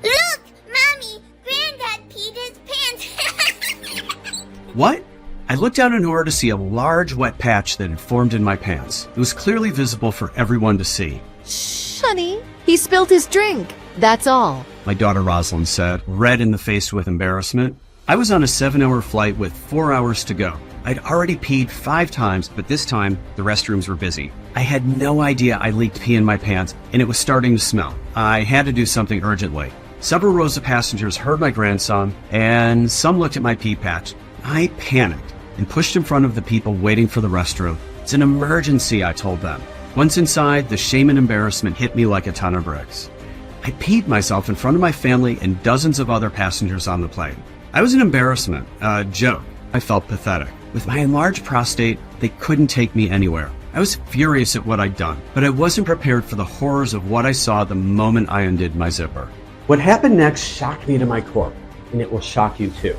Look, Mommy, Granddad peed his pants. What? I looked down in order to see a large wet patch that had formed in my pants. It was clearly visible for everyone to see. Shh, honey. He spilled his drink. That's all. My daughter Rosalind said, red in the face with embarrassment. I was on a 7-hour flight with 4 hours to go. I'd already peed 5 times, but this time the restrooms were busy. I had no idea I leaked pee in my pants, and it was starting to smell. I had to do something urgently. Several rows of passengers heard my grandson, and some looked at my pee patch. I panicked and pushed in front of the people waiting for the restroom. It's an emergency, I told them. Once inside, the shame and embarrassment hit me like a ton of bricks. I peed myself in front of my family and dozens of other passengers on the plane. I was an embarrassment, a joke. I felt pathetic. With my enlarged prostate, they couldn't take me anywhere. I was furious at what I'd done, but I wasn't prepared for the horrors of what I saw the moment I undid my zipper. What happened next shocked me to my core, and it will shock you too.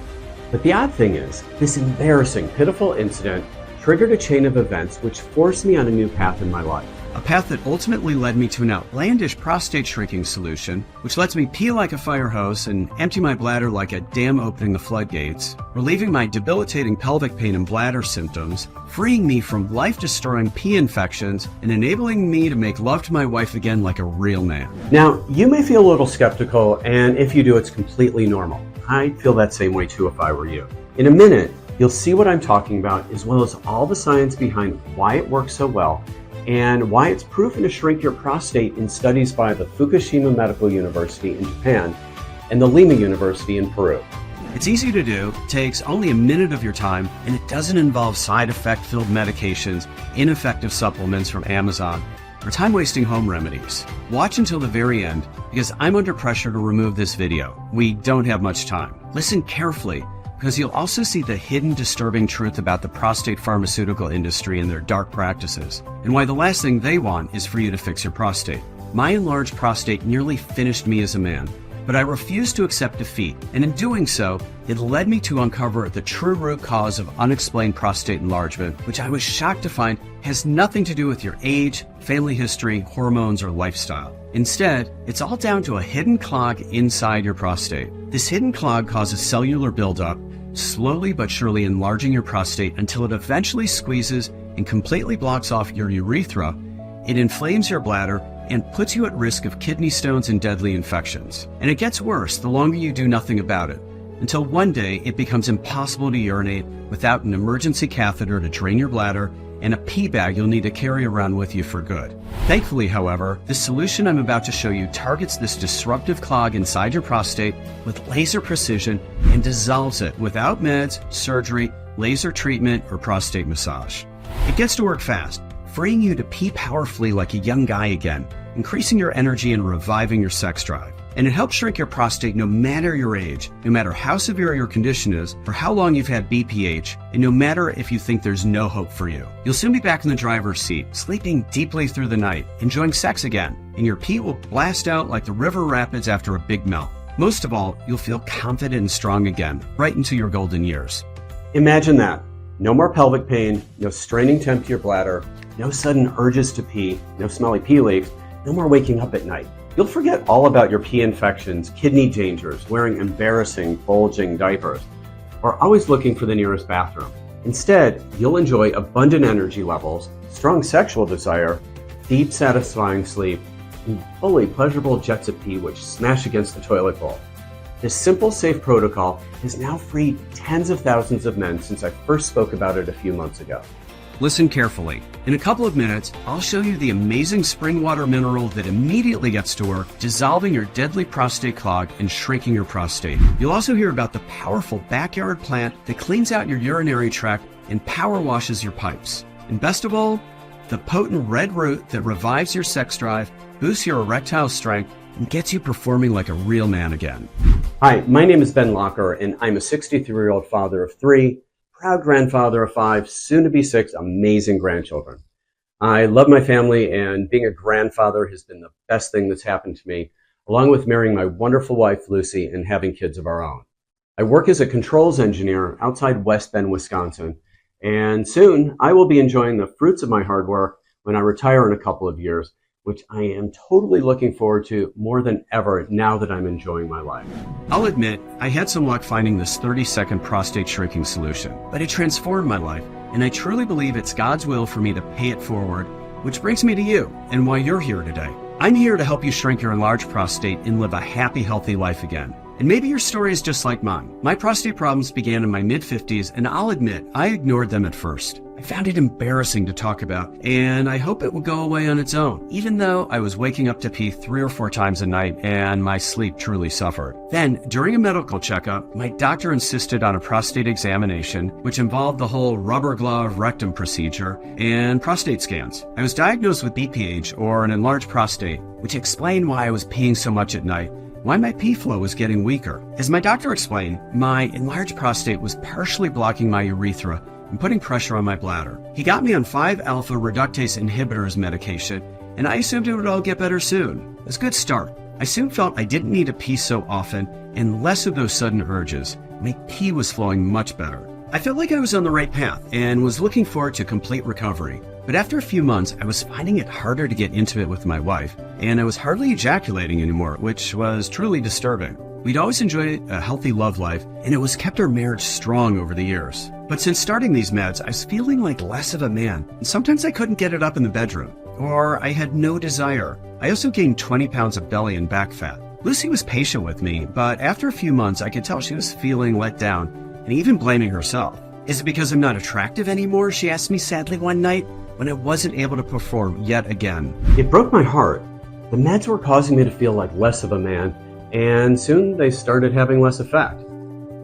But the odd thing is, this embarrassing, pitiful incident triggered a chain of events which forced me on a new path in my life. A path that ultimately led me to an outlandish prostate shrinking solution, which lets me pee like a fire hose and empty my bladder like a dam opening the floodgates, relieving my debilitating pelvic pain and bladder symptoms, freeing me from life-destroying pee infections, and enabling me to make love to my wife again like a real man. Now, you may feel a little skeptical, and if you do, it's completely normal. I'd feel that same way too if I were you. In a minute, you'll see what I'm talking about, as well as all the science behind why it works so well, and why it's proven to shrink your prostate in studies by the Fukushima Medical University in Japan and the Lima University in Peru. It's easy to do, takes only a minute of your time, and it doesn't involve side effect-filled medications, ineffective supplements from Amazon, or time-wasting home remedies. Watch until the very end, because I'm under pressure to remove this video. We don't have much time. Listen carefully, because you'll also see the hidden disturbing truth about the prostate pharmaceutical industry and their dark practices, and why the last thing they want is for you to fix your prostate. My enlarged prostate nearly finished me as a man, but I refused to accept defeat, and in doing so, it led me to uncover the true root cause of unexplained prostate enlargement, which I was shocked to find has nothing to do with your age, family history, hormones, or lifestyle. Instead, it's all down to a hidden clog inside your prostate. This hidden clog causes cellular buildup, slowly but surely enlarging your prostate until it eventually squeezes and completely blocks off your urethra. It inflames your bladder and puts you at risk of kidney stones and deadly infections. And it gets worse the longer you do nothing about it, until one day it becomes impossible to urinate without an emergency catheter to drain your bladder and a pee bag you'll need to carry around with you for good. Thankfully, however, the solution I'm about to show you targets this disruptive clog inside your prostate with laser precision and dissolves it without meds, surgery, laser treatment, or prostate massage. It gets to work fast, freeing you to pee powerfully like a young guy again, increasing your energy and reviving your sex drive. And it helps shrink your prostate no matter your age, no matter how severe your condition is, for how long you've had BPH, and no matter if you think there's no hope for you. You'll soon be back in the driver's seat, sleeping deeply through the night, enjoying sex again, and your pee will blast out like the river rapids after a big melt. Most of all, you'll feel confident and strong again, right into your golden years. Imagine that. No more pelvic pain, no straining to empty your bladder, no sudden urges to pee, no smelly pee leaks, no more waking up at night. You'll forget all about your pee infections, kidney dangers, wearing embarrassing, bulging diapers, or always looking for the nearest bathroom. Instead, you'll enjoy abundant energy levels, strong sexual desire, deep, satisfying sleep, and fully pleasurable jets of pee which smash against the toilet bowl. This simple, safe protocol has now freed tens of thousands of men since I first spoke about it a few months ago. Listen carefully. In a couple of minutes, I'll show you the amazing spring water mineral that immediately gets to work, dissolving your deadly prostate clog and shrinking your prostate. You'll also hear about the powerful backyard plant that cleans out your urinary tract and power washes your pipes. And best of all, the potent red root that revives your sex drive, boosts your erectile strength, and gets you performing like a real man again. Hi, my name is Ben Locker, and I'm a 63-year-old father of 3, proud grandfather of 5, soon to be 6 amazing grandchildren. I love my family, and being a grandfather has been the best thing that's happened to me, along with marrying my wonderful wife, Lucy, and having kids of our own. I work as a controls engineer outside West Bend, Wisconsin, and soon I will be enjoying the fruits of my hard work when I retire in a couple of years, which I am totally looking forward to more than ever now that I'm enjoying my life. I'll admit, I had some luck finding this 30-second prostate shrinking solution, but it transformed my life, and I truly believe it's God's will for me to pay it forward, which brings me to you and why you're here today. I'm here to help you shrink your enlarged prostate and live a happy, healthy life again. And maybe your story is just like mine. My prostate problems began in my mid-50s, and I'll admit, I ignored them at first. I found it embarrassing to talk about, and I hope it will go away on its own, even though I was waking up to pee 3 or 4 times a night and my sleep truly suffered. Then, during a medical checkup, my doctor insisted on a prostate examination, which involved the whole rubber glove rectum procedure and prostate scans. I was diagnosed with BPH, or an enlarged prostate, which explained why I was peeing so much at night, why my pee flow was getting weaker. As my doctor explained, my enlarged prostate was partially blocking my urethra and putting pressure on my bladder. He got me on 5-alpha reductase inhibitors medication, and I assumed it would all get better soon. It was a good start. I soon felt I didn't need to pee so often and less of those sudden urges. My pee was flowing much better. I felt like I was on the right path and was looking forward to complete recovery. But after a few months, I was finding it harder to get intimate with my wife, and I was hardly ejaculating anymore, which was truly disturbing. We'd always enjoyed a healthy love life, and it was kept our marriage strong over the years. But since starting these meds, I was feeling like less of a man, and sometimes I couldn't get it up in the bedroom, or I had no desire. I also gained 20 pounds of belly and back fat. Lucy was patient with me, but after a few months, I could tell she was feeling let down, and even blaming herself. Is it because I'm not attractive anymore? She asked me sadly one night when I wasn't able to perform yet again. It broke my heart. The meds were causing me to feel like less of a man, and soon they started having less effect.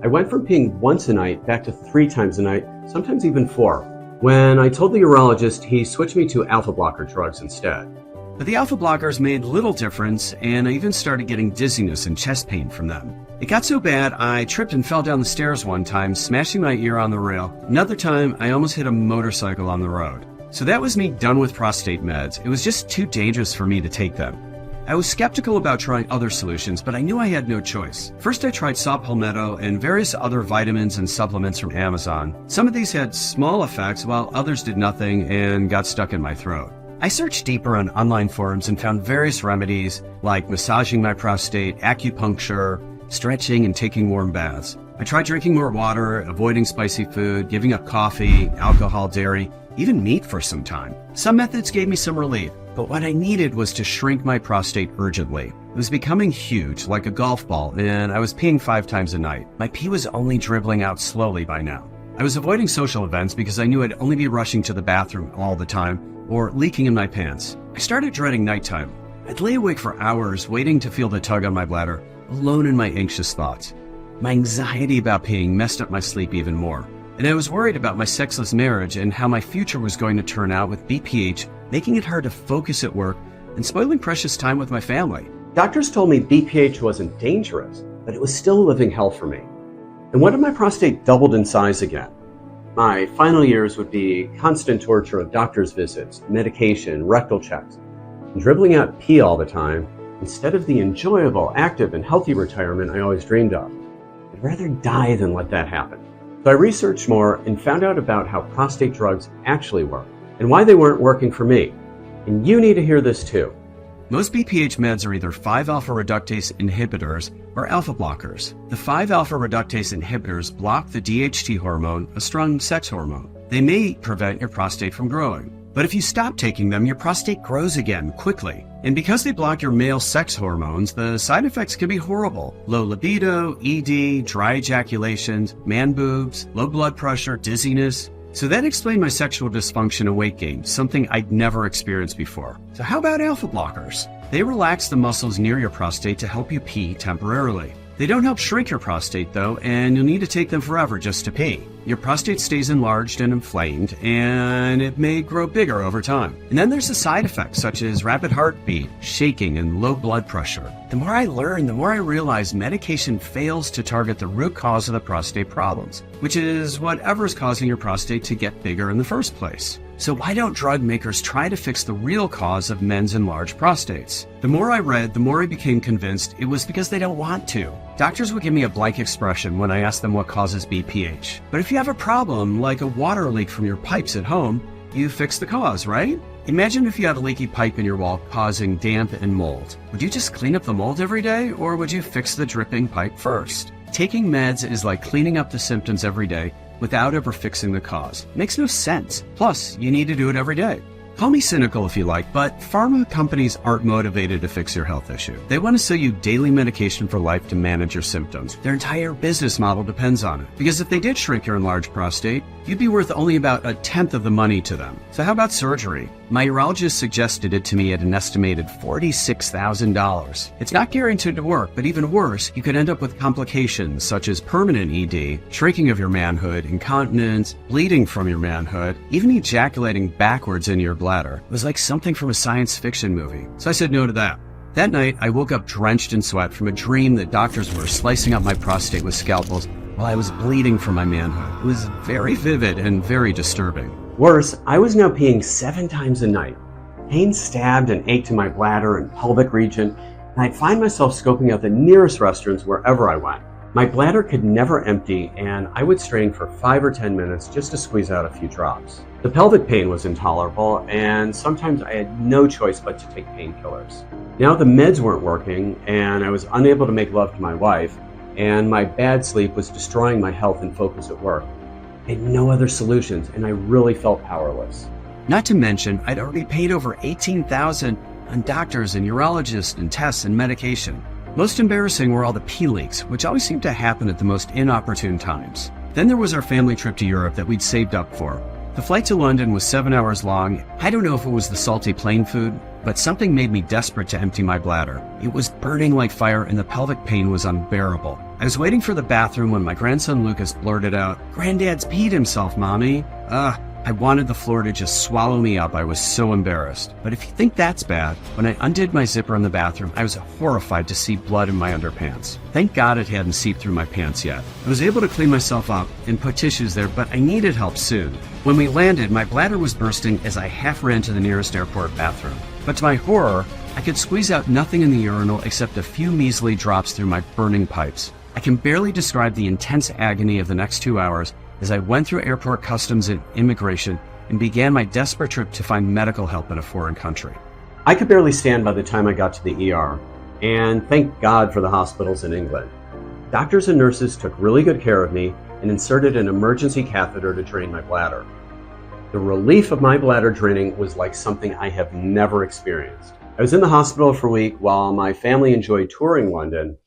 I went from peeing once a night back to 3 times a night, sometimes even 4. When I told the urologist, he switched me to alpha blocker drugs instead. But the alpha blockers made little difference, and I even started getting dizziness and chest pain from them. It got so bad, I tripped and fell down the stairs one time, smashing my ear on the rail. Another time, I almost hit a motorcycle on the road. So that was me done with prostate meds. It was just too dangerous for me to take them. I was skeptical about trying other solutions, but I knew I had no choice. First, I tried saw palmetto and various other vitamins and supplements from Amazon. Some of these had small effects, while others did nothing and got stuck in my throat. I searched deeper on online forums and found various remedies like massaging my prostate, acupuncture, stretching, and taking warm baths. I tried drinking more water, avoiding spicy food, giving up coffee, alcohol, dairy, even meat for some time. Some methods gave me some relief, but what I needed was to shrink my prostate urgently. It was becoming huge, like a golf ball, and I was peeing 5 times a night. My pee was only dribbling out slowly by now. I was avoiding social events because I knew I'd only be rushing to the bathroom all the time or leaking in my pants. I started dreading nighttime. I'd lay awake for hours waiting to feel the tug on my bladder, alone in my anxious thoughts. My anxiety about peeing messed up my sleep even more. And I was worried about my sexless marriage and how my future was going to turn out with BPH, making it hard to focus at work and spoiling precious time with my family. Doctors told me BPH wasn't dangerous, but it was still a living hell for me. And what if my prostate doubled in size again? My final years would be constant torture of doctor's visits, medication, rectal checks, and dribbling out pee all the time instead of the enjoyable, active, and healthy retirement I always dreamed of. I'd rather die than let that happen. So I researched more and found out about how prostate drugs actually work and why they weren't working for me. And you need to hear this too. Most BPH meds are either 5-alpha reductase inhibitors or alpha blockers. The 5-alpha reductase inhibitors block the DHT hormone, a strong sex hormone. They may prevent your prostate from growing. But if you stop taking them, your prostate grows again quickly. And because they block your male sex hormones, the side effects can be horrible. Low libido, ED, dry ejaculations, man boobs, low blood pressure, dizziness. So that explained my sexual dysfunction and weight gain, something I'd never experienced before. So how about alpha blockers? They relax the muscles near your prostate to help you pee temporarily. They don't help shrink your prostate though, and you'll need to take them forever just to pee. Your prostate stays enlarged and inflamed, and it may grow bigger over time. And then there's the side effects such as rapid heartbeat, shaking, and low blood pressure. The more I learn, the more I realize medication fails to target the root cause of the prostate problems, which is whatever's causing your prostate to get bigger in the first place. So why don't drug makers try to fix the real cause of men's enlarged prostates? The more I read, the more I became convinced it was because they don't want to. Doctors would give me a blank expression when I asked them what causes BPH. But if you have a problem like a water leak from your pipes at home, you fix the cause, right? Imagine if you had a leaky pipe in your wall causing damp and mold. Would you just clean up the mold every day, or would you fix the dripping pipe first? Taking meds is like cleaning up the symptoms every day without ever fixing the cause. Makes no sense. Plus, you need to do it every day. Call me cynical if you like, but pharma companies aren't motivated to fix your health issue. They want to sell you daily medication for life to manage your symptoms. Their entire business model depends on it. Because if they did shrink your enlarged prostate, you'd be worth only about 1/10 of the money to them. So how about surgery? My urologist suggested it to me at an estimated $46,000. It's not guaranteed to work, but even worse, you could end up with complications such as permanent ED, shrinking of your manhood, incontinence, bleeding from your manhood, even ejaculating backwards in your bladder. It was like something from a science fiction movie. So I said no to that. That night, I woke up drenched in sweat from a dream that doctors were slicing up my prostate with scalpels while I was bleeding from my manhood. It was very vivid and very disturbing. Worse, I was now peeing 7 times a night. Pain stabbed and ached in my bladder and pelvic region, and I'd find myself scoping out the nearest restrooms wherever I went. My bladder could never empty, and I would strain for 5 or 10 minutes just to squeeze out a few drops. The pelvic pain was intolerable, and sometimes I had no choice but to take painkillers. Now the meds weren't working, and I was unable to make love to my wife, and my bad sleep was destroying my health and focus at work. I had no other solutions, and I really felt powerless. Not to mention, I'd already paid over $18,000 on doctors and urologists and tests and medication. Most embarrassing were all the pee leaks, which always seemed to happen at the most inopportune times. Then there was our family trip to Europe that we'd saved up for. The flight to London was 7 hours long. I don't know if it was the salty plane food, but something made me desperate to empty my bladder. It was burning like fire and the pelvic pain was unbearable. I was waiting for the bathroom when my grandson Lucas blurted out, "Granddad's peed himself, Mommy." I wanted the floor to just swallow me up. I was so embarrassed. But if you think that's bad, when I undid my zipper in the bathroom, I was horrified to see blood in my underpants. Thank God it hadn't seeped through my pants yet. I was able to clean myself up and put tissues there, but I needed help soon. When we landed, my bladder was bursting as I half ran to the nearest airport bathroom. But to my horror, I could squeeze out nothing in the urinal except a few measly drops through my burning pipes. I can barely describe the intense agony of the next 2 hours as I went through airport customs and immigration and began my desperate trip to find medical help in a foreign country. I could barely stand by the time I got to the ER, and thank God for the hospitals in England. Doctors and nurses took really good care of me and inserted an emergency catheter to drain my bladder. The relief of my bladder draining was like something I have never experienced. I was in the hospital for a week while my family enjoyed touring London.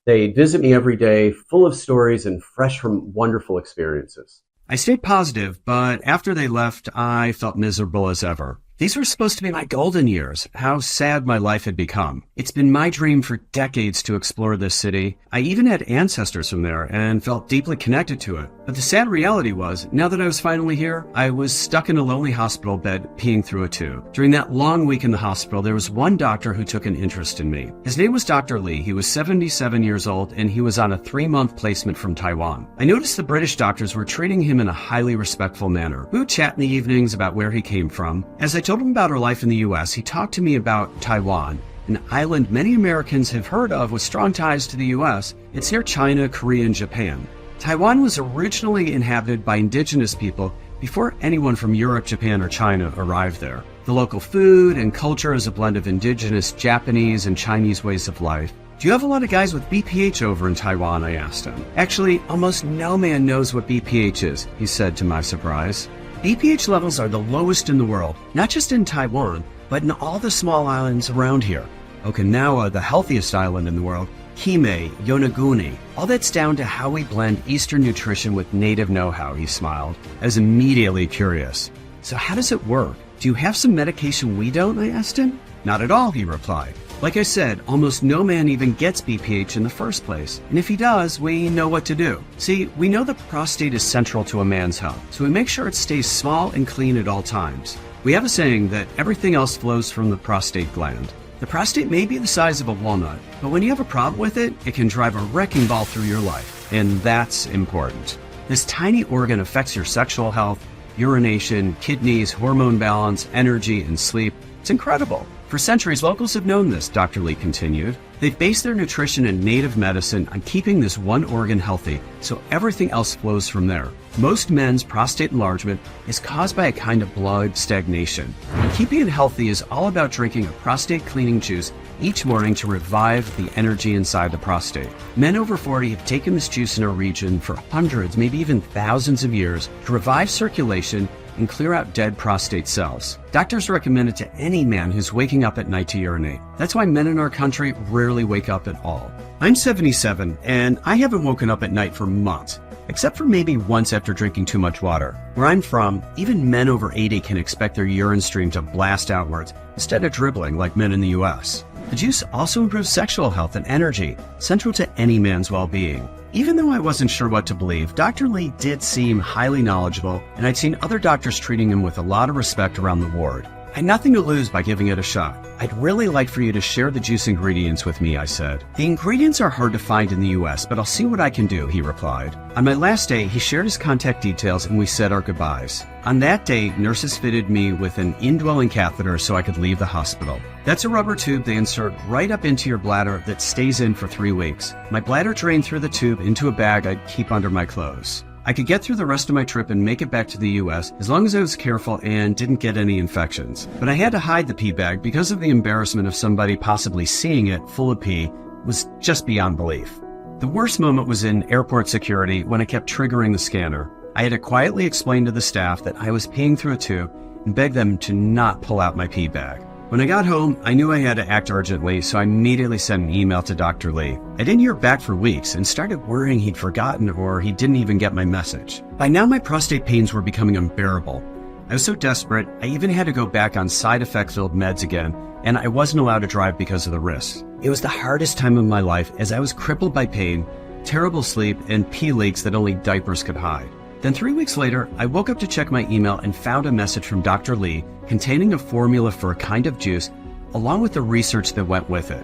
They'd visit me every day, full of stories and fresh from wonderful experiences. I stayed positive, but after they left, I felt miserable as ever. These were supposed to be my golden years. How sad my life had become. It's been my dream for decades to explore this city. I even had ancestors from there and felt deeply connected to it. But the sad reality was, now that I was finally here, I was stuck in a lonely hospital bed peeing through a tube. During that long week in the hospital, there was one doctor who took an interest in me. His name was Dr. Lee. He was 77 years old and he was on a 3-month placement from Taiwan. I noticed the British doctors were treating him in a highly respectful manner. We would chat in the evenings about where he came from. As I told him about our life in the US, he talked to me about Taiwan, an island many Americans have heard of with strong ties to the US. It's near China, Korea, and Japan. Taiwan was originally inhabited by indigenous people before anyone from Europe, Japan, or China arrived there. The local food and culture is a blend of indigenous Japanese and Chinese ways of life. "Do you have a lot of guys with BPH over in Taiwan?" I asked him. "Actually, almost no man knows what BPH is," he said to my surprise. BPH levels are the lowest in the world, not just in Taiwan, but in all the small islands around here. Okinawa, the healthiest island in the world, Hime, Yonaguni. All that's down to how we blend Eastern nutrition with native know-how, he smiled. I was immediately curious. "So how does it work? Do you have some medication we don't?" I asked him. "Not at all," he replied. "Like I said, almost no man even gets BPH in the first place. And if he does, we know what to do. See, we know the prostate is central to a man's health, so we make sure it stays small and clean at all times. We have a saying that everything else flows from the prostate gland. The prostate may be the size of a walnut, but when you have a problem with it, it can drive a wrecking ball through your life. And that's important. This tiny organ affects your sexual health, urination, kidneys, hormone balance, energy, and sleep. It's incredible. For centuries, locals have known this," Dr. Lee continued. "They've based their nutrition and native medicine on keeping this one organ healthy, so everything else flows from there. Most men's prostate enlargement is caused by a kind of blood stagnation. And keeping it healthy is all about drinking a prostate cleaning juice each morning to revive the energy inside the prostate. Men over 40 have taken this juice in our region for hundreds, maybe even thousands of years to revive circulation and clear out dead prostate cells. Doctors recommend it to any man who's waking up at night to urinate. That's why men in our country rarely wake up at all. I'm 77 and I haven't woken up at night for months, except for maybe once after drinking too much water. Where I'm from, even men over 80 can expect their urine stream to blast outwards instead of dribbling like men in the US. The juice also improves sexual health and energy, central to any man's well-being. Even though I wasn't sure what to believe, Dr. Lee did seem highly knowledgeable, and I'd seen other doctors treating him with a lot of respect around the ward. I had nothing to lose by giving it a shot. I'd really like for you to share the juice ingredients with me, I said. The ingredients are hard to find in the US, but I'll see what I can do, he replied. On my last day, he shared his contact details and we said our goodbyes. On that day, nurses fitted me with an indwelling catheter so I could leave the hospital. That's a rubber tube they insert right up into your bladder that stays in for 3 weeks. My bladder drained through the tube into a bag I'd keep under my clothes. I could get through the rest of my trip and make it back to the US as long as I was careful and didn't get any infections. But I had to hide the pee bag because of the embarrassment of somebody possibly seeing it full of pee was just beyond belief. The worst moment was in airport security when I kept triggering the scanner. I had to quietly explain to the staff that I was peeing through a tube and beg them to not pull out my pee bag. When I got home, I knew I had to act urgently, so I immediately sent an email to Dr. Lee. I didn't hear back for weeks and started worrying he'd forgotten or he didn't even get my message. By now, my prostate pains were becoming unbearable. I was so desperate, I even had to go back on side effect-filled meds again, and I wasn't allowed to drive because of the risks. It was the hardest time of my life as I was crippled by pain, terrible sleep, and pee leaks that only diapers could hide. Then 3 weeks later, I woke up to check my email and found a message from Dr. Lee containing a formula for a kind of juice, along with the research that went with it.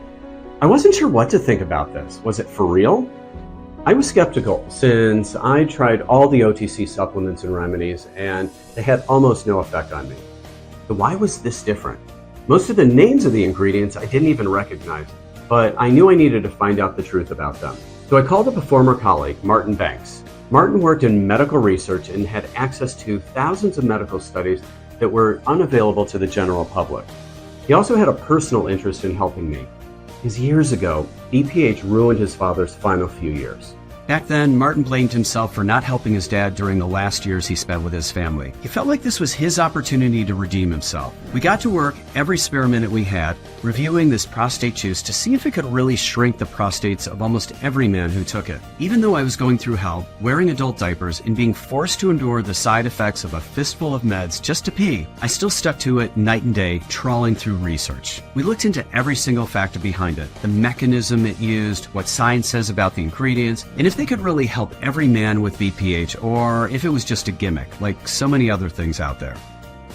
I wasn't sure what to think about this. Was it for real? I was skeptical since I tried all the OTC supplements and remedies and they had almost no effect on me. But why was this different? Most of the names of the ingredients I didn't even recognize, but I knew I needed to find out the truth about them. So I called up a former colleague, Martin Banks. Martin worked in medical research and had access to thousands of medical studies that were unavailable to the general public. He also had a personal interest in helping me, because years ago, BPH ruined his father's final few years. Back then, Martin blamed himself for not helping his dad during the last years he spent with his family. He felt like this was his opportunity to redeem himself. We got to work every spare minute we had, reviewing this prostate juice to see if it could really shrink the prostates of almost every man who took it. Even though I was going through hell, wearing adult diapers, and being forced to endure the side effects of a fistful of meds just to pee, I still stuck to it night and day, trawling through research. We looked into every single factor behind it, the mechanism it used, what science says about the ingredients, and if they could really help every man with BPH, or if it was just a gimmick, like so many other things out there.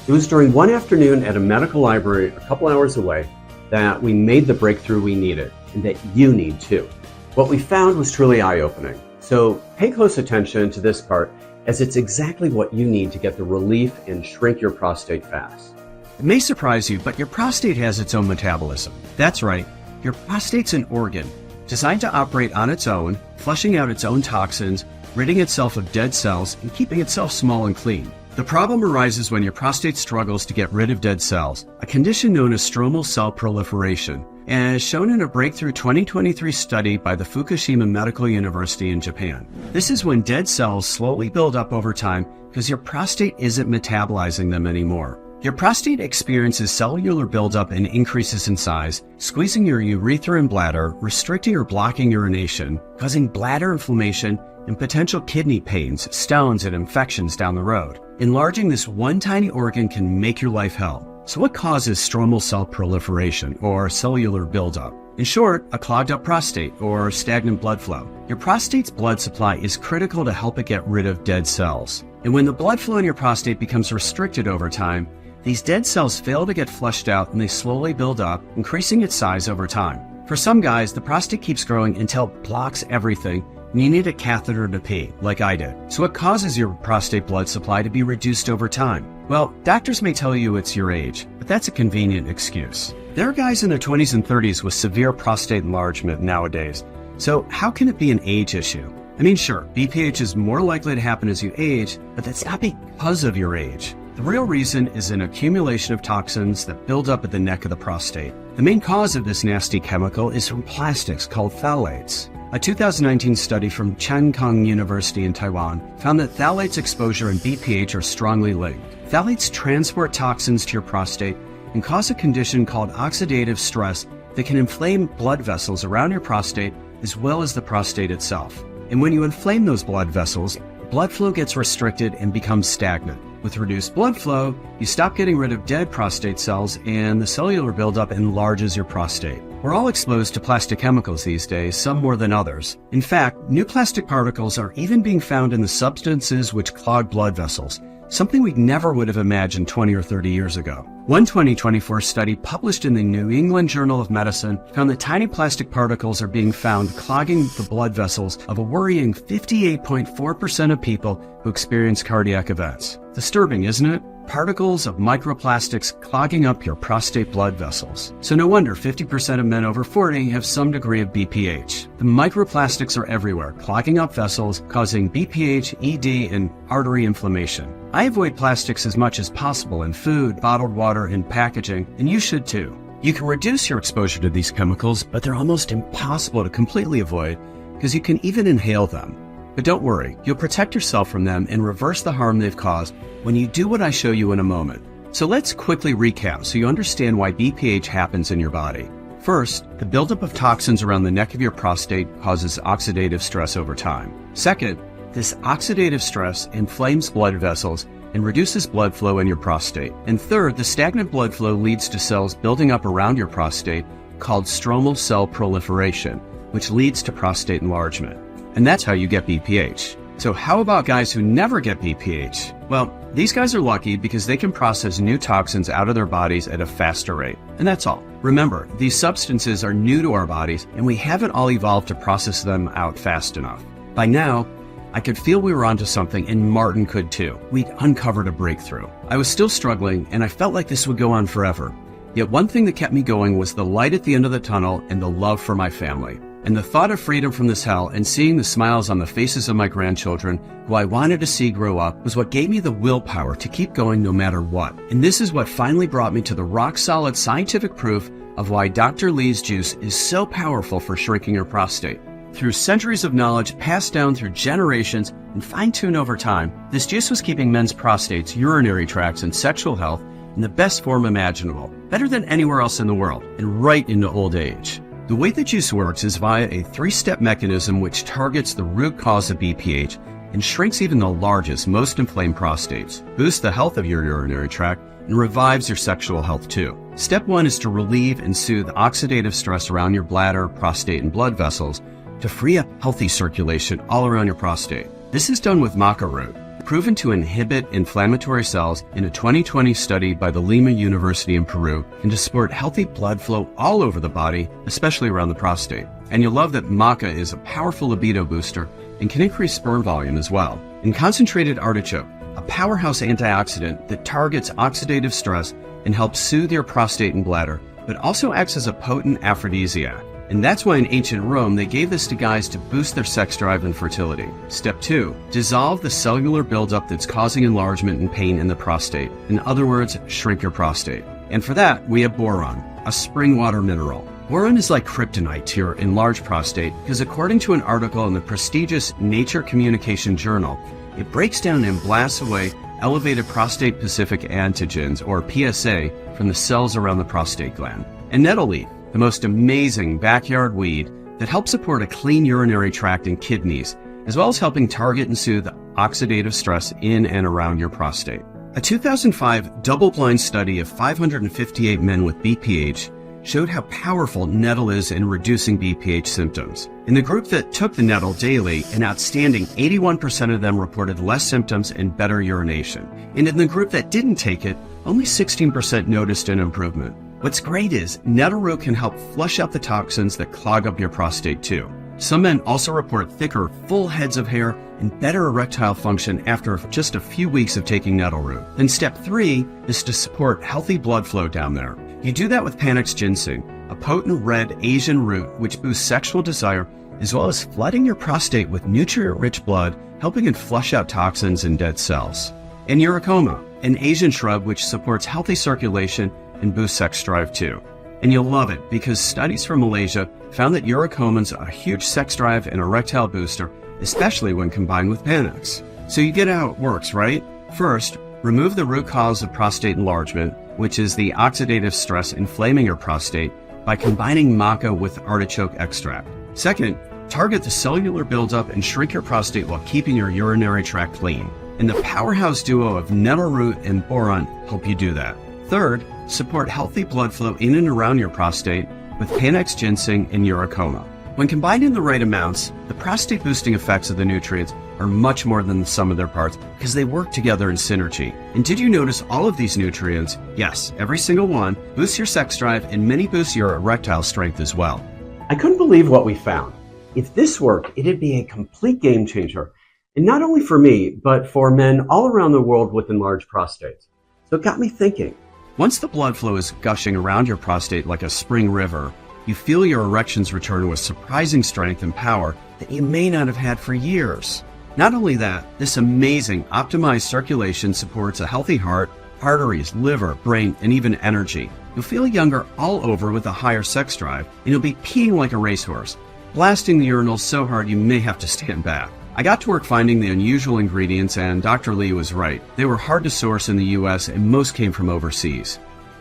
It was during one afternoon at a medical library a couple hours away that we made the breakthrough we needed, and that you need too. What we found was truly eye-opening. So pay close attention to this part, as it's exactly what you need to get the relief and shrink your prostate fast. It may surprise you, but your prostate has its own metabolism. That's right, your prostate's an organ designed to operate on its own, flushing out its own toxins, ridding itself of dead cells, and keeping itself small and clean. The problem arises when your prostate struggles to get rid of dead cells, a condition known as stromal cell proliferation, as shown in a breakthrough 2023 study by the Fukushima Medical University in Japan. This is when dead cells slowly build up over time because your prostate isn't metabolizing them anymore. Your prostate experiences cellular buildup and increases in size, squeezing your urethra and bladder, restricting or blocking urination, causing bladder inflammation and potential kidney pains, stones, and infections down the road. Enlarging this one tiny organ can make your life hell. So what causes stromal cell proliferation, or cellular buildup? In short, a clogged up prostate, or stagnant blood flow. Your prostate's blood supply is critical to help it get rid of dead cells. And when the blood flow in your prostate becomes restricted over time, these dead cells fail to get flushed out and they slowly build up, increasing its size over time. For some guys, the prostate keeps growing until it blocks everything, and you need a catheter to pee, like I did. So what causes your prostate blood supply to be reduced over time? Well, doctors may tell you it's your age, but that's a convenient excuse. There are guys in their 20s and 30s with severe prostate enlargement nowadays. So how can it be an age issue? I mean, sure, BPH is more likely to happen as you age, but that's not because of your age. The real reason is an accumulation of toxins that build up at the neck of the prostate. The main cause of this nasty chemical is from plastics called phthalates. A 2019 study from Cheung Kong University in Taiwan found that phthalates exposure and BPH are strongly linked. Phthalates transport toxins to your prostate and cause a condition called oxidative stress that can inflame blood vessels around your prostate as well as the prostate itself. And when you inflame those blood vessels, blood flow gets restricted and becomes stagnant. With reduced blood flow, you stop getting rid of dead prostate cells and the cellular buildup enlarges your prostate. We're all exposed to plastic chemicals these days, some more than others. In fact, new plastic particles are even being found in the substances which clog blood vessels, something we never would have imagined 20 or 30 years ago. One 2024 study published in the New England Journal of Medicine found that tiny plastic particles are being found clogging the blood vessels of a worrying 58.4% of people who experience cardiac events. Disturbing, isn't it? Particles of microplastics clogging up your prostate blood vessels. So no wonder 50% of men over 40 have some degree of BPH. The microplastics are everywhere, clogging up vessels, causing BPH, ED, and artery inflammation. I avoid plastics as much as possible in food, bottled water, and packaging, and you should too. You can reduce your exposure to these chemicals, but they're almost impossible to completely avoid because you can even inhale them. But don't worry, you'll protect yourself from them and reverse the harm they've caused when you do what I show you in a moment. So let's quickly recap so you understand why BPH happens in your body. First, the buildup of toxins around the neck of your prostate causes oxidative stress over time. Second, this oxidative stress inflames blood vessels and reduces blood flow in your prostate. And third, the stagnant blood flow leads to cells building up around your prostate called stromal cell proliferation, which leads to prostate enlargement. And that's how you get BPH. So how about guys who never get BPH? Well, these guys are lucky because they can process new toxins out of their bodies at a faster rate. And that's all. Remember, these substances are new to our bodies and we haven't all evolved to process them out fast enough. By now, I could feel we were onto something and Martin could too. We'd uncovered a breakthrough. I was still struggling and I felt like this would go on forever. Yet one thing that kept me going was the light at the end of the tunnel and the love for my family. And the thought of freedom from this hell and seeing the smiles on the faces of my grandchildren, who I wanted to see grow up, was what gave me the willpower to keep going no matter what. And this is what finally brought me to the rock-solid scientific proof of why Dr. Lee's juice is so powerful for shrinking your prostate. Through centuries of knowledge passed down through generations and fine-tuned over time, this juice was keeping men's prostates, urinary tracts, and sexual health in the best form imaginable, better than anywhere else in the world, and right into old age. The way the juice works is via a 3-step mechanism which targets the root cause of BPH and shrinks even the largest, most inflamed prostates, boosts the health of your urinary tract, and revives your sexual health too. Step 1 is to relieve and soothe oxidative stress around your bladder, prostate, and blood vessels to free up healthy circulation all around your prostate. This is done with maca root, proven to inhibit inflammatory cells in a 2020 study by the Lima University in Peru and to support healthy blood flow all over the body, especially around the prostate. And you'll love that maca is a powerful libido booster and can increase sperm volume as well. And concentrated artichoke, a powerhouse antioxidant that targets oxidative stress and helps soothe your prostate and bladder, but also acts as a potent aphrodisiac. And that's why in ancient Rome, they gave this to guys to boost their sex drive and fertility. Step 2, dissolve the cellular buildup that's causing enlargement and pain in the prostate. In other words, shrink your prostate. And for that, we have boron, a spring water mineral. Boron is like kryptonite to your enlarged prostate because according to an article in the prestigious Nature Communication Journal, it breaks down and blasts away elevated prostate-specific antigens, or PSA, from the cells around the prostate gland. And nettle leaf, the most amazing backyard weed that helps support a clean urinary tract and kidneys, as well as helping target and soothe oxidative stress in and around your prostate. A 2005 double-blind study of 558 men with BPH showed how powerful nettle is in reducing BPH symptoms. In the group that took the nettle daily, an outstanding 81% of them reported less symptoms and better urination. And in the group that didn't take it, only 16% noticed an improvement. What's great is nettle root can help flush out the toxins that clog up your prostate too. Some men also report thicker, full heads of hair and better erectile function after just a few weeks of taking nettle root. Then step 3 is to support healthy blood flow down there. You do that with Panax ginseng, a potent red Asian root which boosts sexual desire as well as flooding your prostate with nutrient-rich blood, helping it flush out toxins and dead cells. And Uricoma, an Asian shrub which supports healthy circulation and boosts sex drive too. And you'll love it because studies from Malaysia found that Uricoma's a huge sex drive and erectile booster, especially when combined with Panax. So you get how it works, right? First, remove the root cause of prostate enlargement, which is the oxidative stress inflaming your prostate, by combining maca with artichoke extract. Second, target the cellular buildup and shrink your prostate while keeping your urinary tract clean. And the powerhouse duo of nettle root and boron help you do that. Third, support healthy blood flow in and around your prostate with Panax ginseng and Uricoma. When combined in the right amounts, the prostate boosting effects of the nutrients are much more than the sum of their parts because they work together in synergy. And did you notice all of these nutrients, yes, every single one, boosts your sex drive and many boosts your erectile strength as well. I couldn't believe what we found. If this worked, it'd be a complete game changer. And not only for me, but for men all around the world with enlarged prostates. So it got me thinking. Once the blood flow is gushing around your prostate like a spring river, you feel your erections return with surprising strength and power that you may not have had for years. Not only that, this amazing optimized circulation supports a healthy heart, arteries, liver, brain, and even energy. You'll feel younger all over with a higher sex drive, and you'll be peeing like a racehorse, blasting the urinals so hard you may have to stand back. I got to work finding the unusual ingredients, and Dr. Lee was right. They were hard to source in the US, and most came from overseas.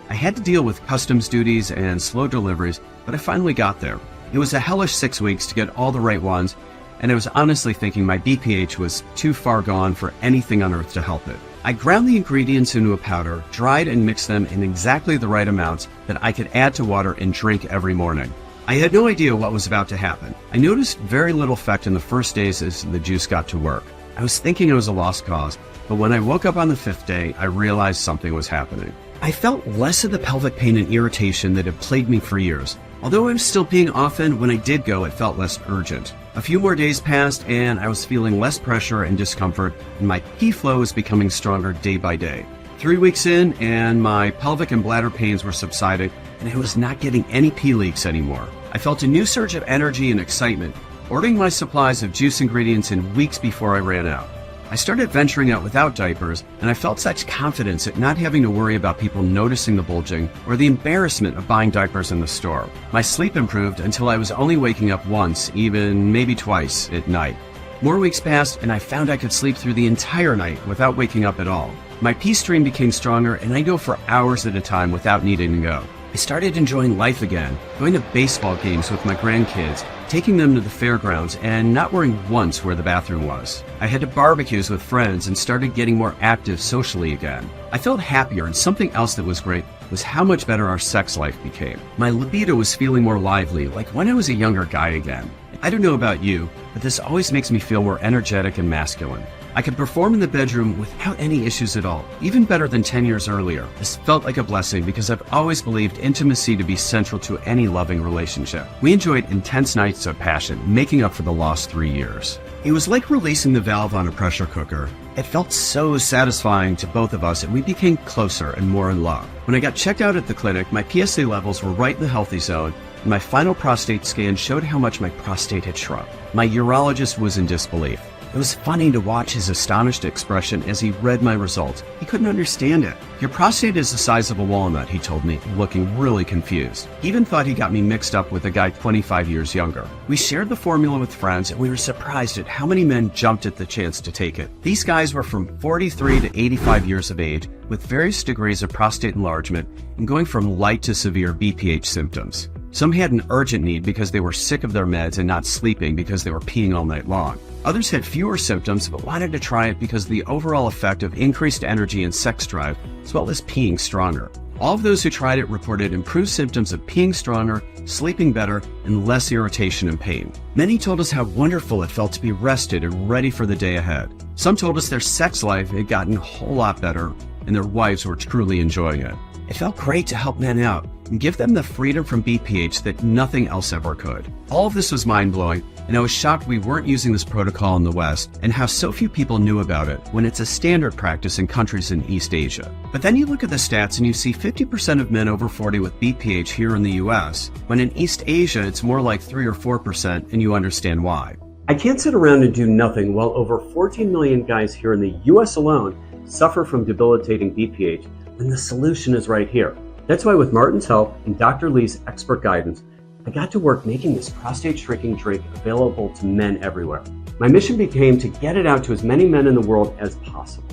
I had to deal with customs duties and slow deliveries, but I finally got there. It was a hellish 6 weeks to get all the right ones, and I was honestly thinking my BPH was too far gone for anything on earth to help it. I ground the ingredients into a powder, dried and mixed them in exactly the right amounts that I could add to water and drink every morning. I had no idea what was about to happen. I noticed very little effect in the first days as the juice got to work. I was thinking it was a lost cause, but when I woke up on the 5th day, I realized something was happening. I felt less of the pelvic pain and irritation that had plagued me for years. Although I was still peeing often, when I did go, it felt less urgent. A few more days passed, and I was feeling less pressure and discomfort, and my pee flow was becoming stronger day by day. 3 weeks in, and my pelvic and bladder pains were subsided, and I was not getting any pee leaks anymore. I felt a new surge of energy and excitement, ordering my supplies of juice ingredients in weeks before I ran out. I started venturing out without diapers, and I felt such confidence at not having to worry about people noticing the bulging or the embarrassment of buying diapers in the store. My sleep improved until I was only waking up once, even maybe twice, at night. More weeks passed, and I found I could sleep through the entire night without waking up at all. My pee stream became stronger, and I'd go for hours at a time without needing to go. I started enjoying life again, going to baseball games with my grandkids, taking them to the fairgrounds, and not worrying once where the bathroom was. I had to barbecues with friends and started getting more active socially again. I felt happier, and something else that was great was how much better our sex life became. My libido was feeling more lively, like when I was a younger guy again. I don't know about you, but this always makes me feel more energetic and masculine. I could perform in the bedroom without any issues at all, even better than 10 years earlier. This felt like a blessing because I've always believed intimacy to be central to any loving relationship. We enjoyed intense nights of passion, making up for the lost 3 years. It was like releasing the valve on a pressure cooker. It felt so satisfying to both of us, and we became closer and more in love. When I got checked out at the clinic, my PSA levels were right in the healthy zone, and my final prostate scan showed how much my prostate had shrunk. My urologist was in disbelief. It was funny to watch his astonished expression as he read my results. He couldn't understand it. "Your prostate is the size of a walnut," he told me, looking really confused. He even thought he got me mixed up with a guy 25 years younger. We shared the formula with friends, and we were surprised at how many men jumped at the chance to take it. These guys were from 43 to 85 years of age, with various degrees of prostate enlargement and going from light to severe BPH symptoms. Some had an urgent need because they were sick of their meds and not sleeping because they were peeing all night long. Others had fewer symptoms but wanted to try it because of the overall effect of increased energy and sex drive, as well as peeing stronger. All of those who tried it reported improved symptoms of peeing stronger, sleeping better, and less irritation and pain. Many told us how wonderful it felt to be rested and ready for the day ahead. Some told us their sex life had gotten a whole lot better and their wives were truly enjoying it. It felt great to help men out and give them the freedom from BPH that nothing else ever could. All of this was mind-blowing, and I was shocked we weren't using this protocol in the West and how so few people knew about it when it's a standard practice in countries in East Asia. But then you look at the stats and you see 50% of men over 40 with BPH here in the US, when in East Asia it's more like 3 or 4%, and you understand why. I can't sit around and do nothing while over 14 million guys here in the US alone suffer from debilitating BPH when the solution is right here. That's why with Martin's help and Dr. Lee's expert guidance, I got to work making this prostate shrinking drink available to men everywhere. My mission became to get it out to as many men in the world as possible.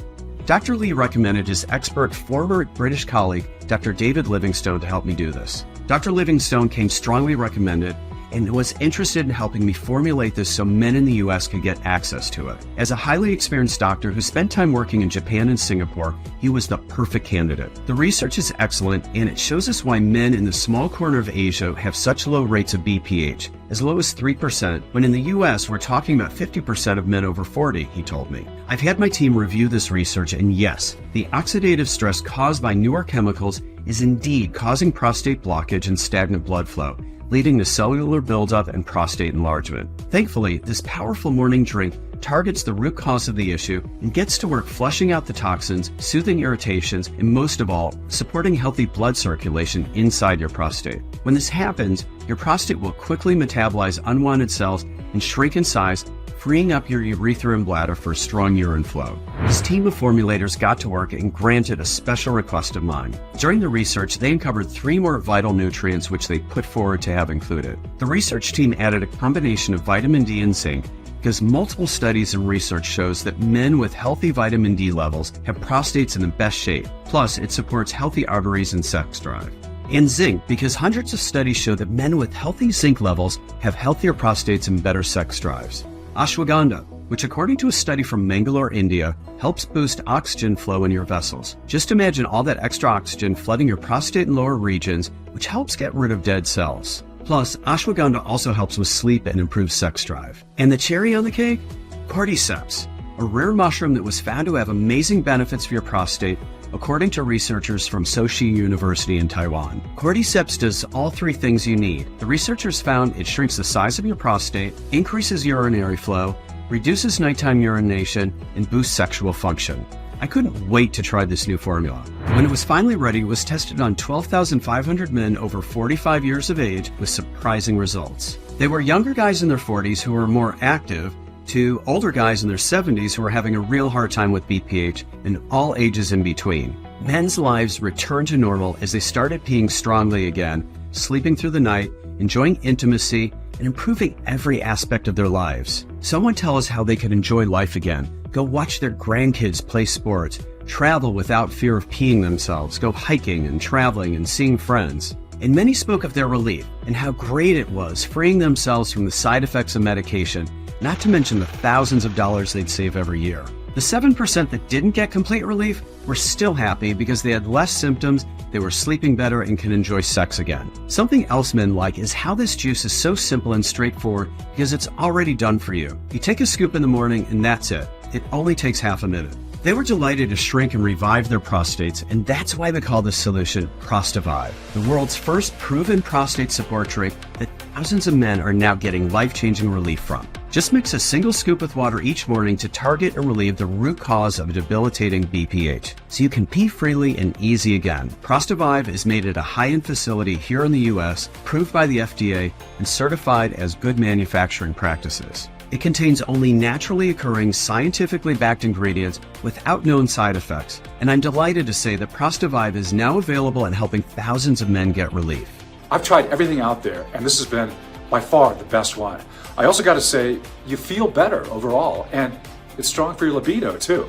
Dr. Lee recommended his expert former British colleague, Dr. David Livingstone, to help me do this. Dr. Livingstone came strongly recommended and was interested in helping me formulate this so men in the US could get access to it. As a highly experienced doctor who spent time working in Japan and Singapore, he was the perfect candidate. The research is excellent, and it shows us why men in the small corner of Asia have such low rates of BPH, as low as 3%, when in the US we're talking about 50% of men over 40, he told me. I've had my team review this research, and yes, the oxidative stress caused by newer chemicals is indeed causing prostate blockage and stagnant blood flow, leading to cellular buildup and prostate enlargement. Thankfully, this powerful morning drink targets the root cause of the issue and gets to work flushing out the toxins, soothing irritations, and most of all, supporting healthy blood circulation inside your prostate. When this happens, your prostate will quickly metabolize unwanted cells and shrink in size, freeing up your urethra and bladder for strong urine flow. This team of formulators got to work and granted a special request of mine. During the research, they uncovered 3 more vital nutrients which they put forward to have included. The research team added a combination of vitamin D and zinc because multiple studies and research shows that men with healthy vitamin D levels have prostates in the best shape. Plus, it supports healthy arteries and sex drive. And zinc, because hundreds of studies show that men with healthy zinc levels have healthier prostates and better sex drives. Ashwagandha, which according to a study from Mangalore, India, helps boost oxygen flow in your vessels. Just imagine all that extra oxygen flooding your prostate and lower regions, which helps get rid of dead cells. Plus, ashwagandha also helps with sleep and improves sex drive. And the cherry on the cake? Cordyceps, a rare mushroom that was found to have amazing benefits for your prostate, according to researchers from Sochi University in Taiwan. Cordyceps does all 3 things you need. The researchers found it shrinks the size of your prostate, increases urinary flow, reduces nighttime urination, and boosts sexual function. I couldn't wait to try this new formula. When it was finally ready, it was tested on 12,500 men over 45 years of age with surprising results. They were younger guys in their 40s who were more active, to older guys in their 70s who were having a real hard time with BPH, and all ages in between. Men's lives returned to normal as they started peeing strongly again, sleeping through the night, enjoying intimacy, and improving every aspect of their lives. Someone tell us how they could enjoy life again, go watch their grandkids play sports, travel without fear of peeing themselves, go hiking and traveling and seeing friends. And many spoke of their relief and how great it was freeing themselves from the side effects of medication, not to mention the thousands of dollars they'd save every year. The 7% that didn't get complete relief were still happy because they had less symptoms, they were sleeping better, and can enjoy sex again. Something else men like is how this juice is so simple and straightforward because it's already done for you. You take a scoop in the morning and that's it. It only takes half a minute. They were delighted to shrink and revive their prostates, and that's why they call this solution Prostavive, the world's first proven prostate support drink that thousands of men are now getting life-changing relief from. Just mix a single scoop with water each morning to target and relieve the root cause of debilitating BPH, so you can pee freely and easy again. Prostavive is made at a high-end facility here in the US, approved by the FDA, and certified as good manufacturing practices. It contains only naturally occurring, scientifically backed ingredients without known side effects, and I'm delighted to say that Prostavive is now available and helping thousands of men get relief. I've tried everything out there, and this has been by far the best one. I also got to say, you feel better overall, and it's strong for your libido too.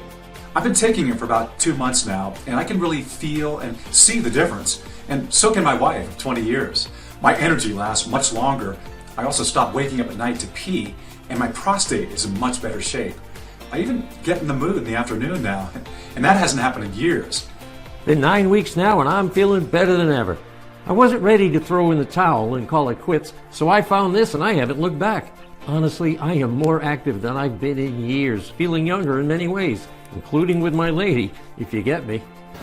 I've been taking it for about 2 months now, and I can really feel and see the difference, and so can my wife of 20 years. My energy lasts much longer. I also stop waking up at night to pee, and my prostate is in much better shape. I even get in the mood in the afternoon now, and that hasn't happened in years. Been 9 weeks now and I'm feeling better than ever. I wasn't ready to throw in the towel and call it quits, so I found this and I haven't looked back. Honestly, I am more active than I've been in years, feeling younger in many ways, including with my lady, if you get me.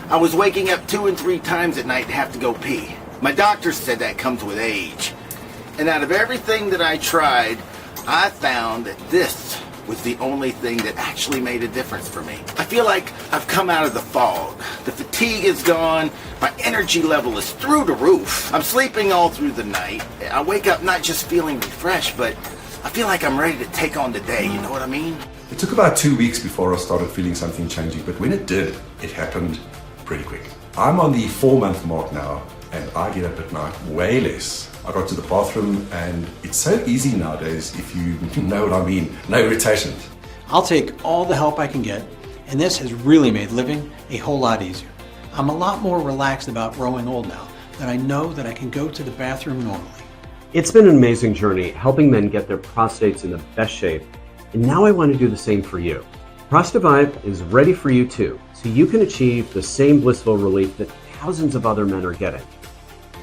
I was waking up 2 and 3 times at night to have to go pee. My doctor said that comes with age. And out of everything that I tried, I found that this was the only thing that actually made a difference for me. I feel like I've come out of the fog. The fatigue is gone. My energy level is through the roof. I'm sleeping all through the night. I wake up not just feeling refreshed, but I feel like I'm ready to take on the day. You know what I mean? It took about 2 weeks before I started feeling something changing, but when it did, it happened pretty quick. I'm on the 4-month mark now, and I get up at night way less. I got to the bathroom, and it's so easy nowadays, if you know what I mean. No irritations. I'll take all the help I can get, and this has really made living a whole lot easier. I'm a lot more relaxed about growing old now, that I know that I can go to the bathroom normally. It's been an amazing journey helping men get their prostates in the best shape, and now I want to do the same for you. Prostavive is ready for you too, so you can achieve the same blissful relief that thousands of other men are getting.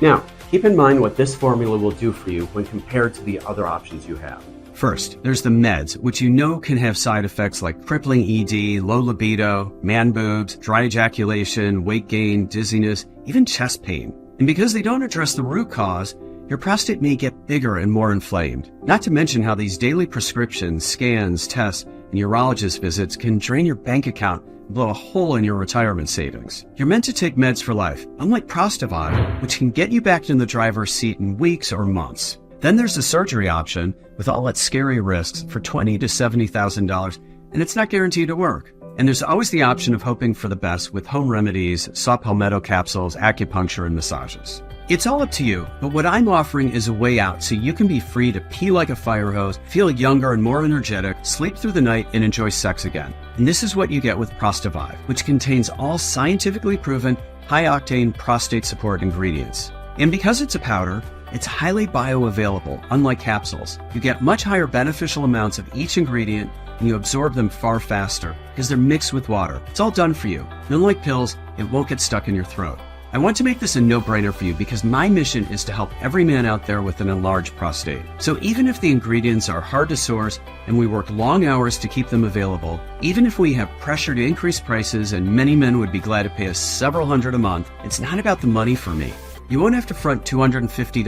Now, keep in mind what this formula will do for you when compared to the other options you have. First, there's the meds, which you know can have side effects like crippling ED, low libido, man boobs, dry ejaculation, weight gain, dizziness, even chest pain. And because they don't address the root cause, your prostate may get bigger and more inflamed. Not to mention how these daily prescriptions, scans, tests, and urologist visits can drain your bank account and blow a hole in your retirement savings. You're meant to take meds for life, unlike Prostavive, which can get you back in the driver's seat in weeks or months. Then there's the surgery option with all its scary risks for $20,000 to $70,000, and it's not guaranteed to work. And there's always the option of hoping for the best with home remedies, saw palmetto capsules, acupuncture, and massages. It's all up to you, but what I'm offering is a way out so you can be free to pee like a fire hose, feel younger and more energetic, sleep through the night, and enjoy sex again. And this is what you get with Prostavive, which contains all scientifically proven, high-octane prostate support ingredients. And because it's a powder, it's highly bioavailable, unlike capsules. You get much higher beneficial amounts of each ingredient, and you absorb them far faster because they're mixed with water. It's all done for you. And unlike pills, it won't get stuck in your throat. I want to make this a no-brainer for you because my mission is to help every man out there with an enlarged prostate. So even if the ingredients are hard to source and we work long hours to keep them available, even if we have pressure to increase prices and many men would be glad to pay us several hundred a month, it's not about the money for me. You won't have to front $250,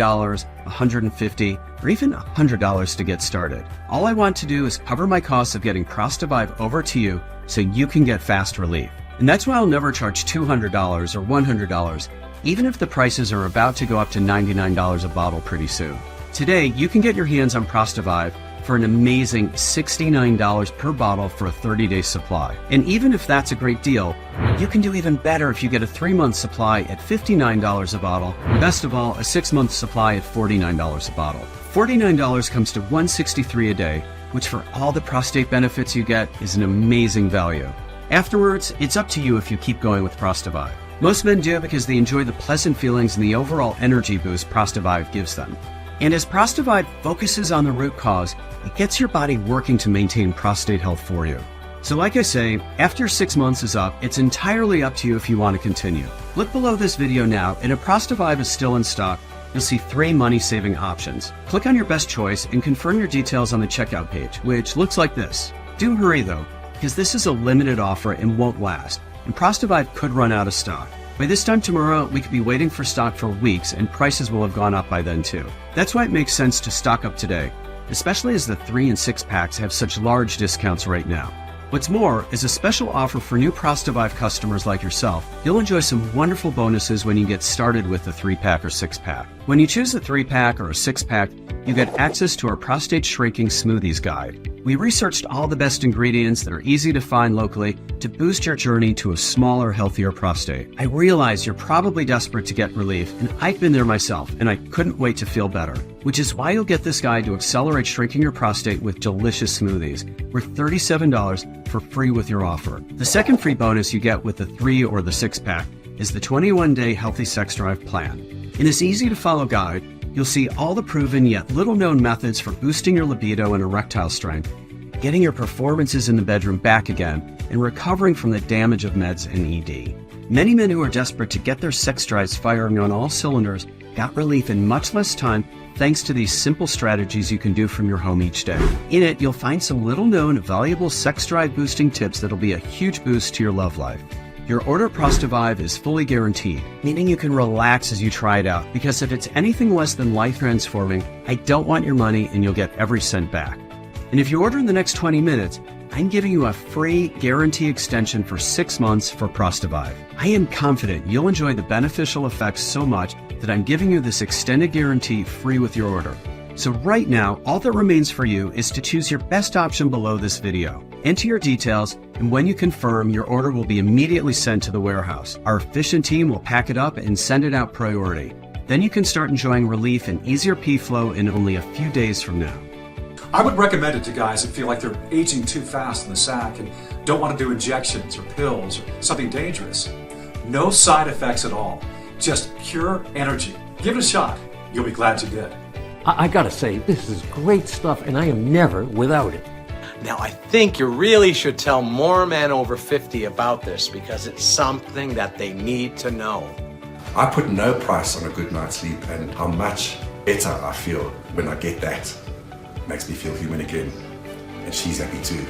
$150, or even $100 to get started. All I want to do is cover my costs of getting Prostavive over to you so you can get fast relief. And that's why I'll never charge $200 or $100, even if the prices are about to go up to $99 a bottle pretty soon. Today, you can get your hands on Prostavive for an amazing $69 per bottle for a 30-day supply. And even if that's a great deal, you can do even better if you get a 3-month supply at $59 a bottle. Best of all, a 6-month supply at $49 a bottle. $49 comes to $163 a day, which for all the prostate benefits you get is an amazing value. Afterwards, it's up to you if you keep going with Prostavive. Most men do because they enjoy the pleasant feelings and the overall energy boost Prostavive gives them. And as Prostavive focuses on the root cause, it gets your body working to maintain prostate health for you. So like I say, after 6 months is up, it's entirely up to you if you want to continue. Look below this video now, and if Prostavive is still in stock, you'll see 3 money-saving options. Click on your best choice and confirm your details on the checkout page, which looks like this. Do hurry though, because this is a limited offer and won't last, and Prostavive could run out of stock. By this time tomorrow, we could be waiting for stock for weeks and prices will have gone up by then too. That's why it makes sense to stock up today, especially as the 3 and 6 packs have such large discounts right now. What's more is a special offer for new Prostavive customers like yourself. You'll enjoy some wonderful bonuses when you get started with the 3-pack or 6-pack. When you choose a 3-pack or a 6-pack, you get access to our prostate shrinking smoothies guide. We researched all the best ingredients that are easy to find locally to boost your journey to a smaller, healthier prostate. I realize you're probably desperate to get relief, and I've been there myself, and I couldn't wait to feel better. Which is why you'll get this guide to accelerate shrinking your prostate with delicious smoothies, worth $37 for free with your offer. The second free bonus you get with the 3 or the 6-pack is the 21-day Healthy Sex Drive plan. In this easy-to-follow guide, you'll see all the proven yet little-known methods for boosting your libido and erectile strength, getting your performances in the bedroom back again, and recovering from the damage of meds and ED. Many men who are desperate to get their sex drives firing on all cylinders got relief in much less time thanks to these simple strategies you can do from your home each day. In it, you'll find some little-known, valuable sex drive boosting tips that'll be a huge boost to your love life. Your order of Prostavive is fully guaranteed, meaning you can relax as you try it out, because if it's anything less than life-transforming, I don't want your money and you'll get every cent back. And if you order in the next 20 minutes, I'm giving you a free guarantee extension for 6 months for Prostavive. I am confident you'll enjoy the beneficial effects so much that I'm giving you this extended guarantee free with your order. So right now, all that remains for you is to choose your best option below this video. Enter your details, and when you confirm, your order will be immediately sent to the warehouse. Our efficient team will pack it up and send it out priority. Then you can start enjoying relief and easier pee flow in only a few days from now. I would recommend it to guys that feel like they're aging too fast in the sack and don't want to do injections or pills or something dangerous. No side effects at all, just pure energy. Give it a shot. You'll be glad you did. I gotta say, this is great stuff, and I am never without it. Now, I think you really should tell more men over 50 about this because it's something that they need to know. I put no price on a good night's sleep, and how much better I feel when I get that. Makes me feel human again, and she's happy too.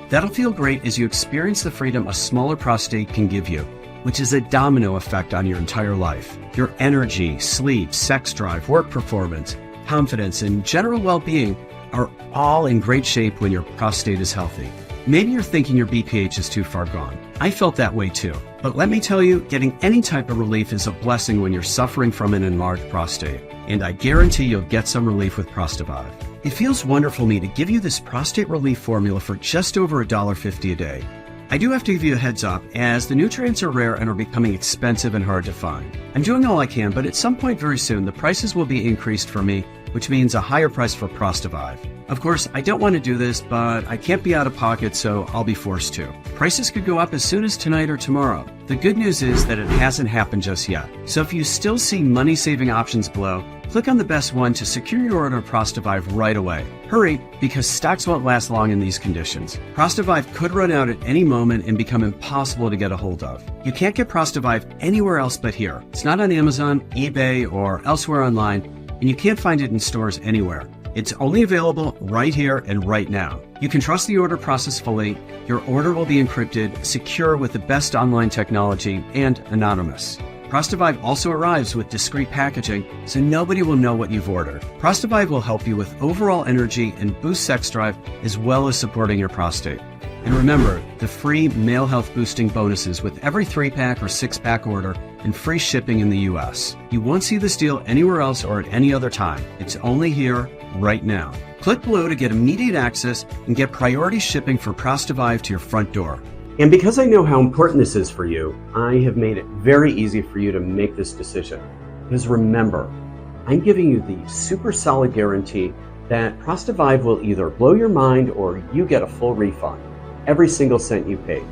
That'll feel great as you experience the freedom a smaller prostate can give you, which is a domino effect on your entire life. Your energy, sleep, sex drive, work performance, confidence, and general well-being are all in great shape when your prostate is healthy. Maybe you're thinking your BPH is too far gone. I felt that way too. But let me tell you, getting any type of relief is a blessing when you're suffering from an enlarged prostate. And I guarantee you'll get some relief with Prostavive. It feels wonderful to me to give you this prostate relief formula for just over $1.50 a day. I do have to give you a heads up, as the nutrients are rare and are becoming expensive and hard to find. I'm doing all I can, but at some point very soon, the prices will be increased for me, which means a higher price for Prostavive. Of course, I don't want to do this, but I can't be out of pocket, so I'll be forced to. Prices could go up as soon as tonight or tomorrow. The good news is that it hasn't happened just yet. So if you still see money-saving options below, click on the best one to secure your order of Prostavive right away. Hurry, because stocks won't last long in these conditions. Prostavive could run out at any moment and become impossible to get a hold of. You can't get Prostavive anywhere else but here. It's not on Amazon, eBay, or elsewhere online, and you can't find it in stores anywhere. It's only available right here and right now. You can trust the order process fully. Your order will be encrypted, secure with the best online technology, and anonymous. Prostavive also arrives with discreet packaging, so nobody will know what you've ordered. Prostavive will help you with overall energy and boost sex drive, as well as supporting your prostate. And remember, the free male health boosting bonuses with every 3-pack or 6-pack order and free shipping in the US. You won't see this deal anywhere else or at any other time. It's only here, right now. Click below to get immediate access and get priority shipping for Prostavive to your front door. And because I know how important this is for you, I have made it very easy for you to make this decision. Because remember, I'm giving you the super solid guarantee that Prostavive will either blow your mind or you get a full refund. Every single cent you paid.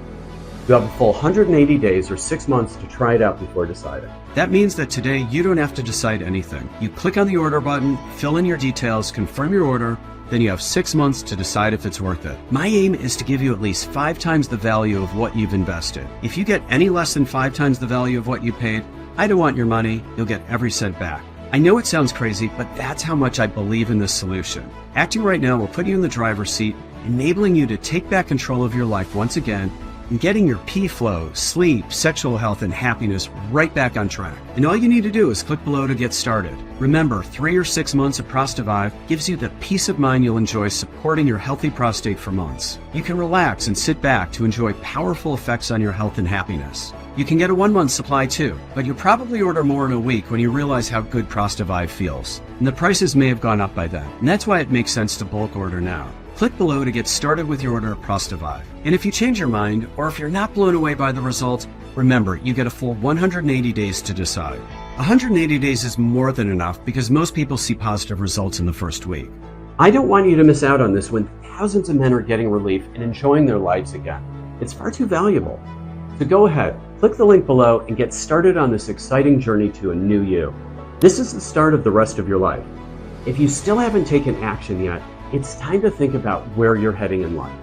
You have a full 180 days or 6 months to try it out before deciding. That means that today you don't have to decide anything. You click on the order button, fill in your details, confirm your order, then you have 6 months to decide if it's worth it. My aim is to give you at least 5 times the value of what you've invested. If you get any less than 5 times the value of what you paid, I don't want your money, you'll get every cent back. I know it sounds crazy, but that's how much I believe in this solution. Acting right now will put you in the driver's seat, enabling you to take back control of your life once again and getting your pee flow, sleep, sexual health, and happiness right back on track. And all you need to do is click below to get started. Remember, 3 or 6 months of Prostavive gives you the peace of mind you'll enjoy supporting your healthy prostate for months. You can relax and sit back to enjoy powerful effects on your health and happiness. You can get a 1-month supply too, but you'll probably order more in a week when you realize how good Prostavive feels. And the prices may have gone up by then, and that's why it makes sense to bulk order now. Click below to get started with your order of Prostavive. And if you change your mind, or if you're not blown away by the results, remember, you get a full 180 days to decide. 180 days is more than enough because most people see positive results in the first week. I don't want you to miss out on this when thousands of men are getting relief and enjoying their lives again. It's far too valuable. So go ahead, click the link below and get started on this exciting journey to a new you. This is the start of the rest of your life. If you still haven't taken action yet, it's time to think about where you're heading in life.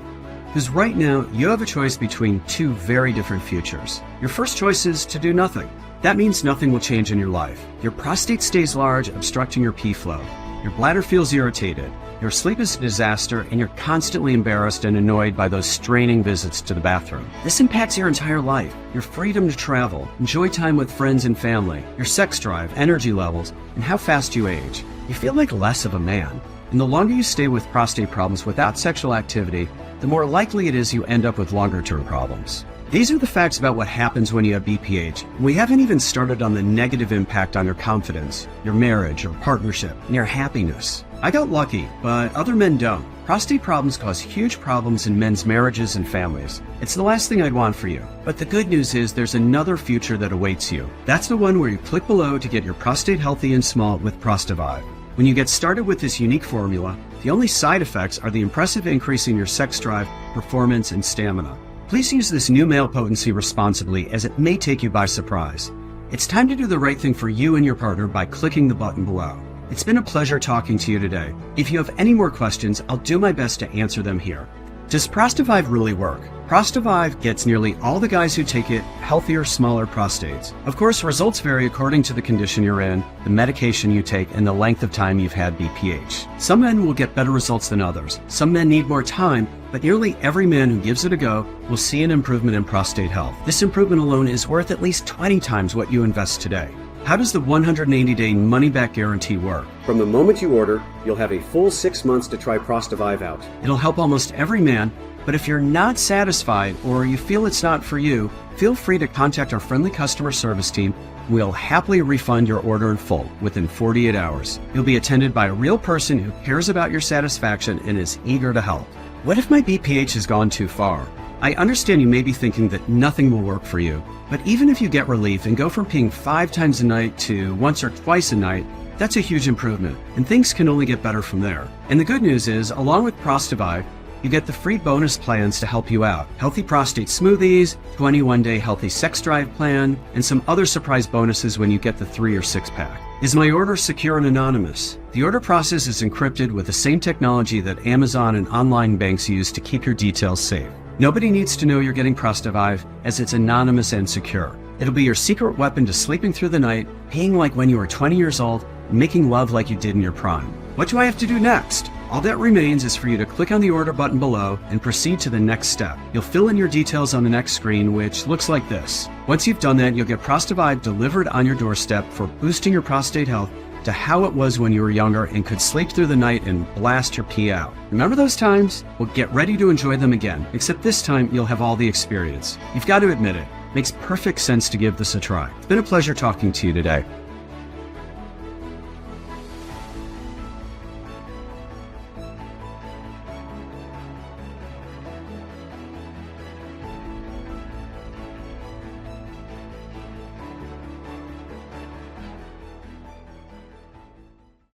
Because right now, you have a choice between 2 very different futures. Your first choice is to do nothing. That means nothing will change in your life. Your prostate stays large, obstructing your pee flow. Your bladder feels irritated. Your sleep is a disaster, and you're constantly embarrassed and annoyed by those straining visits to the bathroom. This impacts your entire life. Your freedom to travel, enjoy time with friends and family, your sex drive, energy levels, and how fast you age. You feel like less of a man. And the longer you stay with prostate problems without sexual activity, the more likely it is you end up with longer-term problems. These are the facts about what happens when you have BPH. We haven't even started on the negative impact on your confidence, your marriage, your partnership, and your happiness. I got lucky, but other men don't. Prostate problems cause huge problems in men's marriages and families. It's the last thing I'd want for you. But the good news is there's another future that awaits you. That's the one where you click below to get your prostate healthy and small with Prostavive. When you get started with this unique formula, the only side effects are the impressive increase in your sex drive, performance, and stamina. Please use this new male potency responsibly, as it may take you by surprise. It's time to do the right thing for you and your partner by clicking the button below. It's been a pleasure talking to you today. If you have any more questions, I'll do my best to answer them here. Does Prostavive really work? Prostavive gets nearly all the guys who take it healthier, smaller prostates. Of course, results vary according to the condition you're in, the medication you take, and the length of time you've had BPH. Some men will get better results than others. Some men need more time, but nearly every man who gives it a go will see an improvement in prostate health. This improvement alone is worth at least 20 times what you invest today. How does the 180-day money-back guarantee work? From the moment you order, you'll have a full 6 months to try Prostavive out. It'll help almost every man, but if you're not satisfied or you feel it's not for you, feel free to contact our friendly customer service team. We'll happily refund your order in full within 48 hours. You'll be attended by a real person who cares about your satisfaction and is eager to help. What if my BPH has gone too far? I understand you may be thinking that nothing will work for you, but even if you get relief and go from peeing 5 times a night to once or twice a night, that's a huge improvement, and things can only get better from there. And the good news is, along with Prostavive, you get the free bonus plans to help you out. Healthy prostate smoothies, 21-day healthy sex drive plan, and some other surprise bonuses when you get the 3 or 6-pack. Is my order secure and anonymous? The order process is encrypted with the same technology that Amazon and online banks use to keep your details safe. Nobody needs to know you're getting Prostavive, as it's anonymous and secure. It'll be your secret weapon to sleeping through the night, peeing like when you were 20 years old, and making love like you did in your prime. What do I have to do next? All that remains is for you to click on the order button below and proceed to the next step. You'll fill in your details on the next screen, which looks like this. Once you've done that, you'll get Prostavive delivered on your doorstep for boosting your prostate health to how it was when you were younger and could sleep through the night and blast your pee out. Remember those times? Well, get ready to enjoy them again, except this time you'll have all the experience. You've got to admit it. Makes perfect sense to give this a try. It's been a pleasure talking to you today.